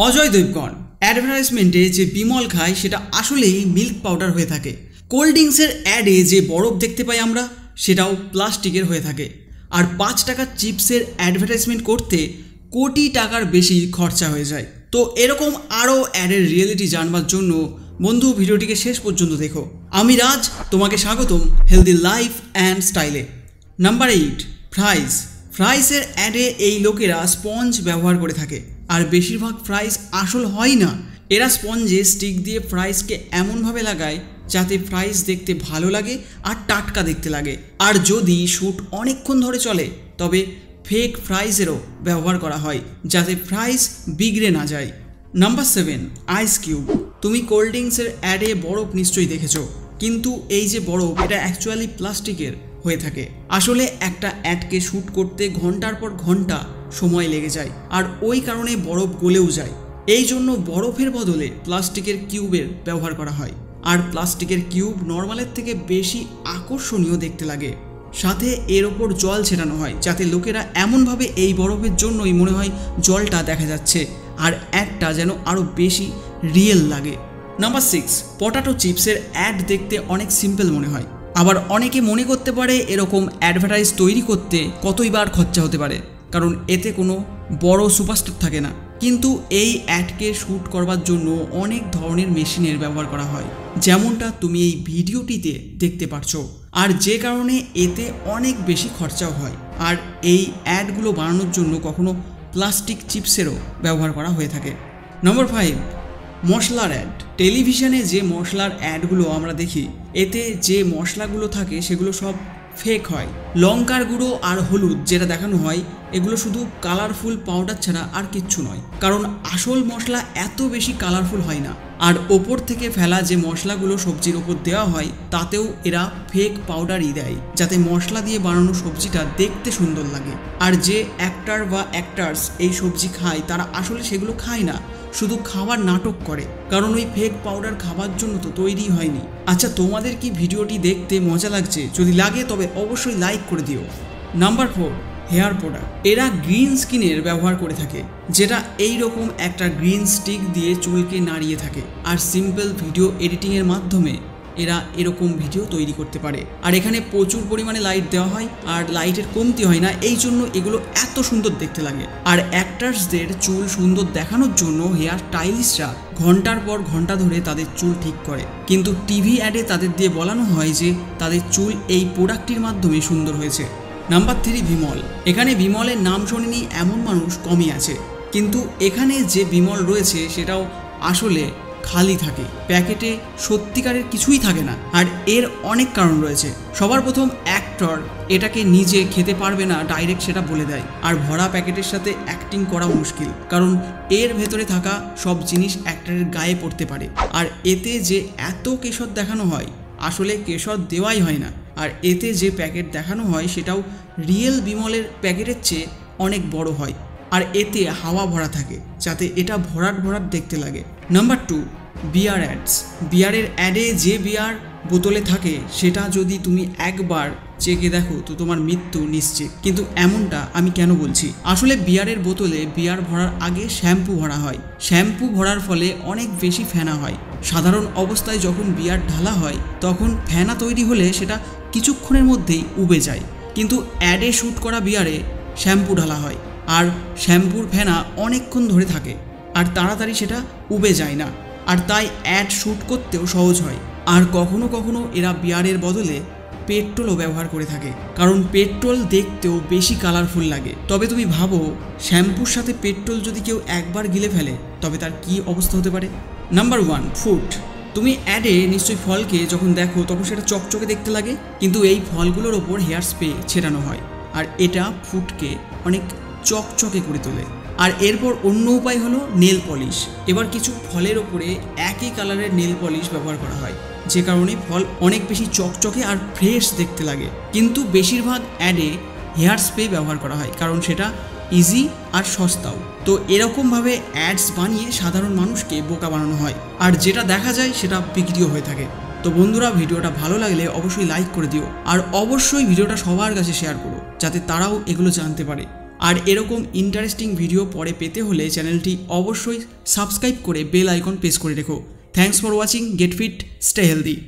অজয় দেবগন অ্যাডভার্টাইজমেন্টে যে বিমল খায় সেটা আসলেই মিল্ক পাউডার হয়ে থাকে। কোল্ড ড্রিঙ্কসের অ্যাডে যে বরফ দেখতে পাই আমরা সেটাও প্লাস্টিকের হয়ে থাকে। আর 5 টাকার চিপসের অ্যাডভার্টাইজমেন্ট করতে কোটি টাকার বেশি খরচা হয়ে যায়। তো এরকম আরও অ্যাডের রিয়েলিটি জানবার জন্য বন্ধু ভিডিওটিকে শেষ পর্যন্ত দেখো। আমি রাজ, তোমাকে স্বাগতম হেলদি লাইফ অ্যান্ড স্টাইলে। Number 8, fries. ফ্রাইসের অ্যাডে এই লোকেরা স্পঞ্জ ব্যবহার করে থাকে, আর বেশিরভাগ ফ্রাইস আসল হয় না। এরা স্পঞ্জে স্টিক দিয়ে ফ্রাইসকে এমনভাবে লাগায় যাতে ফ্রাইস দেখতে ভালো লাগে আর টাটকা দেখতে লাগে। আর যদি শ্যুট অনেকক্ষণ ধরে চলে তবে ফেক ফ্রাইসেরও ব্যবহার করা হয় যাতে ফ্রাইস বিগড়ে না যায়। Number 7, ice cube. তুমি কোল্ড ড্রিঙ্কসের অ্যাডে বরফ নিশ্চয়ই দেখেছো, কিন্তু এই যে বরফ এটা অ্যাকচুয়ালি প্লাস্টিকের হয়ে থাকে। আসলে একটা অ্যাডকে শ্যুট করতে ঘন্টার পর ঘন্টা সময় লেগে যায়, আর ওই কারণে বরফ গলেও যায়। এই জন্য বরফের বদলে প্লাস্টিকের কিউবের ব্যবহার করা হয়। আর প্লাস্টিকের কিউব নর্মালের থেকে বেশি আকর্ষণীয় দেখতে লাগে। সাথে এর ওপর জল ছেটানো হয় যাতে লোকেরা এমনভাবে এই বরফের জন্যই মনে হয় জলটা দেখা যাচ্ছে, আর অ্যাডটা যেন আরও বেশি রিয়েল লাগে। নাম্বার 6, পটাটো চিপসের অ্যাড দেখতে অনেক সিম্পল মনে হয়, আবার অনেকে মনে করতে পারে এরকম অ্যাডভার্টাইজ তৈরি করতে কতই বার খরচা হতে পারে, কারণ এতে কোনো বড় সুপারস্টার থাকে না। কিন্তু এই অ্যাডকে শ্যুট করবার জন্য অনেক ধরনের মেশিনের ব্যবহার করা হয়, যেমনটা তুমি এই ভিডিওটিতে দেখতে পারছো। আর যে কারণে এতে অনেক বেশি খরচাও হয়। আর এই অ্যাডগুলো বানানোর জন্য কখনো প্লাস্টিক চিপসেরও ব্যবহার করা হয়ে থাকে। নম্বর 5, মশলার অ্যাড। টেলিভিশনে যে মশলার অ্যাডগুলো আমরা দেখি এতে যে মশলাগুলো থাকে সেগুলো সব ফেক হয়। লঙ্কার গুঁড়ো আর হলুদ যেটা দেখানো হয় এগুলো শুধু কালারফুল পাউডার ছাড়া আর কিচ্ছু নয়, কারণ আসল মশলা এত বেশি কালারফুল হয় না। আর ওপর থেকে ফেলা যে মশলাগুলো সবজির ওপর দেওয়া হয় তাতেও এরা ফেক পাউডারই দেয় যাতে মশলা দিয়ে বানানো সবজিটা দেখতে সুন্দর লাগে। আর যে অ্যাক্টর বা অ্যাক্টার্স এই সবজি খায় তারা আসলে সেগুলো খায় না, শুধু খাওয়ার নাটক করে, কারণ ওই ফেক পাউডার খাবার জন্য তো তৈরি হয়নি। আচ্ছা, তোমাদের কি ভিডিওটি দেখতে মজা লাগছে? যদি লাগে তবে অবশ্যই লাইক করে দিও। Number 4, hair product. এরা গ্রিন স্কিনের ব্যবহার করে থাকে, যেটা এই রকম একটা গ্রিন স্টিক দিয়ে চুলকে নাড়িয়ে থাকে। আর সিম্পল ভিডিও এডিটিংয়ের মাধ্যমে এরা এরকম ভিডিও তৈরি করতে পারে। আর এখানে প্রচুর পরিমাণে লাইট দেওয়া হয়, আর লাইটের কমতি হয় না, এই জন্য এগুলো এত সুন্দর দেখতে লাগে। আর অ্যাক্টার্সদের চুল সুন্দর দেখানোর জন্য হেয়ার স্টাইলিস্টরা ঘন্টার পর ঘন্টা ধরে তাদের চুল ঠিক করে, কিন্তু টিভি অ্যাডে তাদের দিয়ে বলানো হয় যে তাদের চুল এই প্রোডাক্টটির মাধ্যমে সুন্দর হয়েছে। নাম্বার 3, বিমল। এখানে বিমলের নাম শোনেনি এমন মানুষ কমই আছে, কিন্তু এখানে যে বিমল রয়েছে সেটাও আসলে খালি থাকে, প্যাকেটে সত্যিকারের কিছুই থাকে না। আর এর অনেক কারণ রয়েছে। সবার প্রথম, অ্যাক্টর এটাকে নিজে খেতে পারবে না ডাইরেক্ট সেটা বলে দেয়। আর ভরা প্যাকেটের সাথে অ্যাক্টিং করা মুশকিল, কারণ এর ভেতরে থাকা সব জিনিস অ্যাক্টরের গায়ে পড়তে পারে। আর এতে যে এত কেশর দেখানো হয় আসলে কেশর দেওয়াই হয় না। আর এতে যে প্যাকেট দেখানো হয় সেটাও রিয়েল বিমলের প্যাকেটের চেয়ে অনেক বড় হয়। আর এতে হাওয়া ভরা থাকে যাতে এটা ভরাট ভরাট দেখতে লাগে। নাম্বার 2, বিয়ার অ্যাডস। বিয়ারের অ্যাডে যে বিয়ার বোতলে থাকে সেটা যদি তুমি একবার চেখে দেখো তো তোমার মৃত্যু নিশ্চিত। কিন্তু এমনটা আমি কেন বলছি? আসলে বিয়ারের বোতলে বিয়ার ভরার আগে শ্যাম্পু ভরা হয়। শ্যাম্পু ভরার ফলে অনেক বেশি ফেনা হয়। সাধারণ অবস্থায় যখন বিয়ার ঢালা হয় তখন ফেনা তৈরি হলে সেটা কিছুক্ষণের মধ্যেই উবে যায়, কিন্তু অ্যাডে শ্যুট করা বিয়ারে শ্যাম্পু ঢালা হয়, আর শ্যাম্পুর ফেনা অনেকক্ষণ ধরে থাকে, আর তাড়াতাড়ি সেটা উবে যায় না। আর তাই অ্যাড শ্যুট করতেও সহজ হয়। আর কখনো কখনো এরা বিয়ারের বদলে পেট্রোলও ব্যবহার করে থাকে, কারণ পেট্রোল দেখতেও বেশি কালারফুল লাগে। তবে তুমি ভাবো, শ্যাম্পুর সাথে পেট্রোল যদি কেউ একবার গিলে ফেলে তবে তার কি অবস্থা হতে পারে? Number 1, fruit. তুমি অ্যাডে নিশ্চয়ই ফলকে যখন দেখো তখন সেটা চকচকে দেখতে লাগে, কিন্তু এই ফলগুলোর ওপর হেয়ার স্প্রে ছেটানো হয়, আর এটা ফ্রুটকে অনেক চকচকে করে তোলে। আর এরপর অন্য উপায় হলো নেল পলিশ। এবার কিছু ফলের ওপরে একই কালারের নেল পলিশ ব্যবহার করা হয়, যে কারণে ফল অনেক বেশি চকচকে আর ফ্রেশ দেখতে লাগে। কিন্তু বেশিরভাগ অ্যাডে হেয়ার স্প্রে ব্যবহার করা হয়, কারণ সেটা ইজি আর সস্তাও। তো এরকমভাবে অ্যাডস বানিয়ে সাধারণ মানুষকে বোকা বানানো হয়, আর যেটা দেখা যায় সেটা বিক্রিও হয়ে থাকে। তো বন্ধুরা, ভিডিওটা ভালো লাগলে অবশ্যই লাইক করে দিও, আর অবশ্যই ভিডিওটা সবার কাছে শেয়ার করো যাতে তারাও এগুলো জানতে পারে। আর এরকম ইন্টারেস্টিং ভিডিও পরে পেতে হলে চ্যানেলটি অবশ্যই সাবস্ক্রাইব করে বেল আইকন প্রেস করে রেখো। Thanks for watching. Get fit, stay healthy.